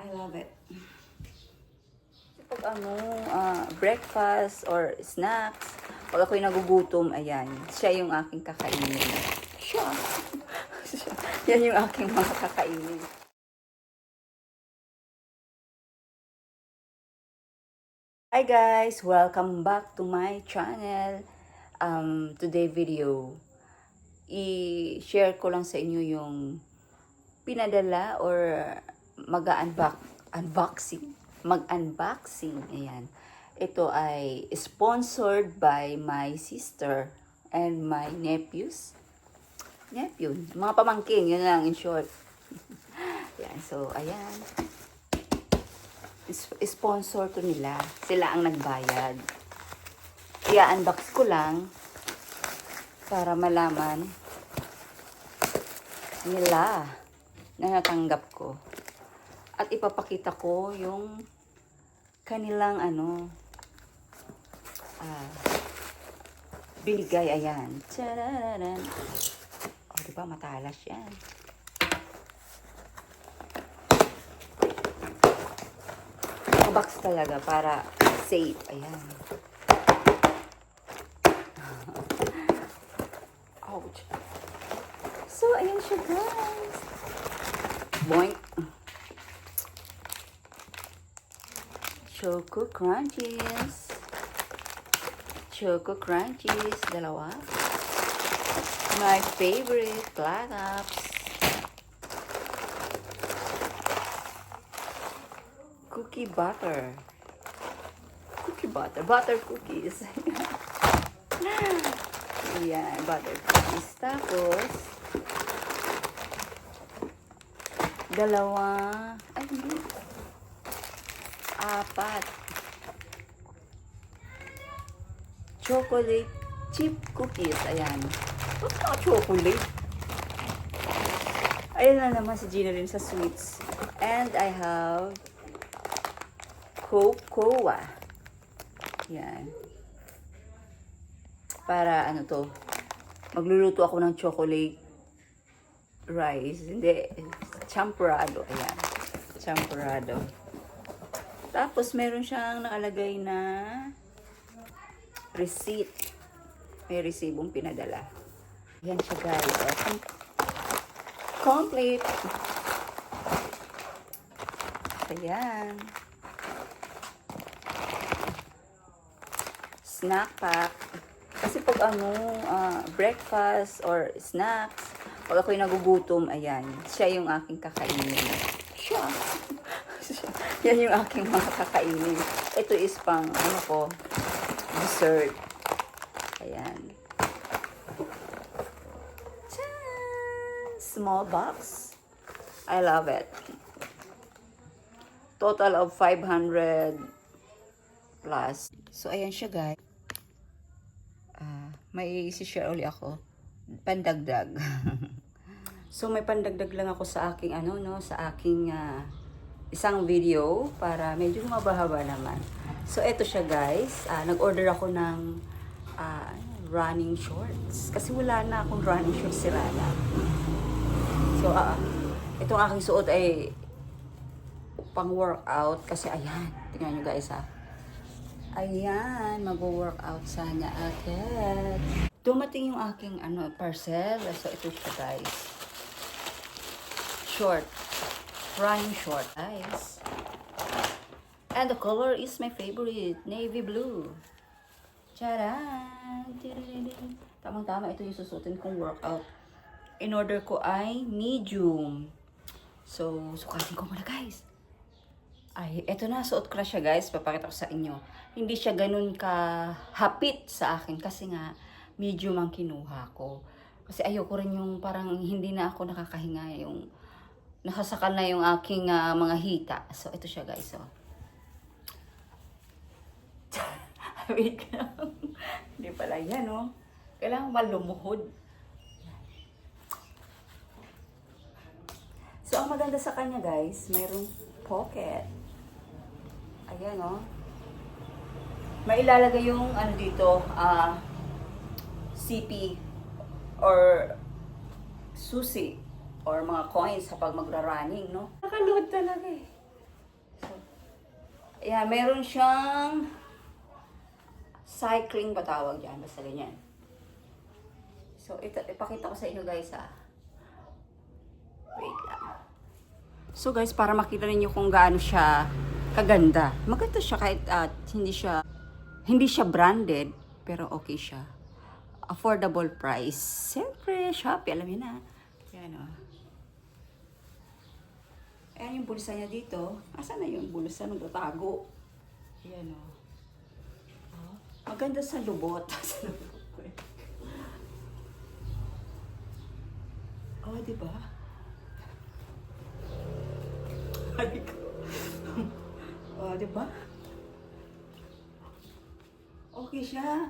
I love it. Pag breakfast or snacks, pag ako'y nagugutom, ayan, siya yung aking kakainin. Siya. Yan yung aking mga kakainin. Hi guys! Welcome back to my channel. Today video, i-share ko lang sa inyo yung pinadala or mag-unboxing. Ayan. Ito ay sponsored by my sister and my nephews. Mga pamangkin, yun lang in short. Yan, so ayan. Sponsor to nila. Sila ang nagbayad. I-unbox ko lang para malaman nila na natanggap ko. At ipapakita ko yung kanilang binigay. Ayan. Tadadadan. O, diba? Matalas yan. Box talaga para safe. Ayan. Ouch. So, ayan siya, guys. Boink. Choco Crunchies. Dalawa. My favorite, Black Ops. Butter cookies. Ayan, butter cookies. Tapos, apat. Chocolate chip cookies. Ayan. What's not chocolate? Ayan na naman si Gina rin sa sweets. And I have cocoa. Yan. Para magluluto ako ng chocolate rice. Hindi, champurrado. Ayan. Champurrado. Tapos meron siyang nakalagay na receipt. May resibong pinadala. Yan siya, guys. Complete. Ayan. Snack pack. Kasi pag breakfast or snacks, pag ako'y nagugutom, ayan, siya yung aking kakainin. Siya. Yan yung aking mga kakainin. Ito is pang, dessert. Ayan. Tchaaan! Small box. I love it. Total of 500 plus. So, ayan siya, guys. May isi-share ulit ako. Pandagdag. So, may pandagdag lang ako sa aking, sa aking isang video para medyo mabahaba naman. So, eto siya, guys. Nag-order ako ng running shorts. Kasi wala na akong running shorts, sira na. So, itong aking suot ay pang-workout. Kasi, ayan. Tingnan nyo, guys, Ayan, mag-workout sana agad. Dumating yung aking parcel. So, ito siya, guys. Short. Running short, guys. And the color is my favorite. Navy blue. Charan! Tamang-tama, ito yung susutin kong workout. In order ko ay medium. So, sukatin ko muna, guys. Ay, eto na, suot ko na siya, guys. Papakita ko sa inyo. Hindi siya ganun kahapit sa akin kasi nga medium ang kinuha ko. Kasi ayoko rin yung parang hindi na ako nakakahinga, yung nasasakal na yung aking mga hita. So, ito siya, guys. Wait lang. Hindi pala yan, Kailangan malumuhod. So, ang maganda sa kanya, guys, mayroong pocket. Ayan, May ilalagay yung, dito, CP or susi or mga coins kapag magra-running, Nakaload talaga, Ayan, meron siyang cycling ba tawag dyan? Basta ganyan. So, ito, ipakita ko sa inyo guys ha. Wait lang. So guys, para makita ninyo kung gaano siya kaganda. Maganda siya kahit hindi siya branded, pero okay siya. Affordable price. Siyempre, Shopee, alam niyo na. Yan o. Ayan yung bulsa niya dito. Asan na yung bulsa? Nagtatago. Ayan o. Oh. Maganda sa lubot. Oh, diba? Oh, diba? Okay siya.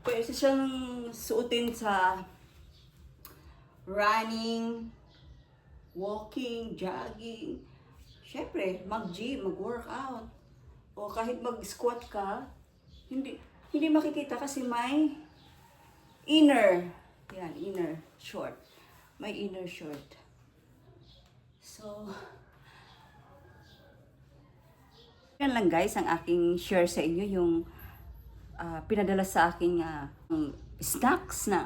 Pwede siyang suotin sa running, walking, jogging. Siyempre, mag-gym, mag-workout. O kahit mag-squat ka, hindi makikita kasi may inner. Yan, inner short. May inner short. So, yan lang guys ang aking share sa inyo, yung pinadala sa aking snacks ng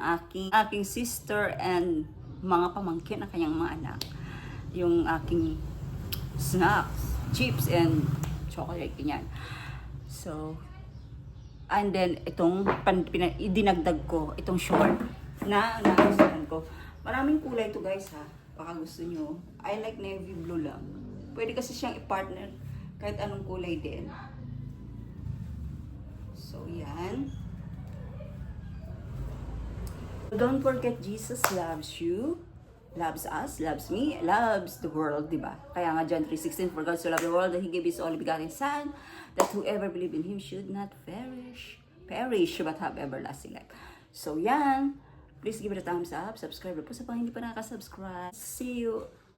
aking sister and mga pamangkin ng kanyang mga anak. Yung aking snacks, chips and chocolate, ganyan. So, and then itong dinagdag ko, itong short na nagustuhan ko. Maraming kulay to guys ha. Baka gusto nyo. I like navy blue lang. Pwede kasi siyang i-partner kahit anong kulay din. So, yan. Don't forget, Jesus loves you, loves us, loves me, loves the world, diba? Kaya nga John 3:16, for God so loved the world that He gave His only begotten Son, that whoever believe in Him should not perish, but have everlasting life. So, yan. Please give it a thumbs up, subscribe po sa mga hindi pa nakaka-subscribe. See you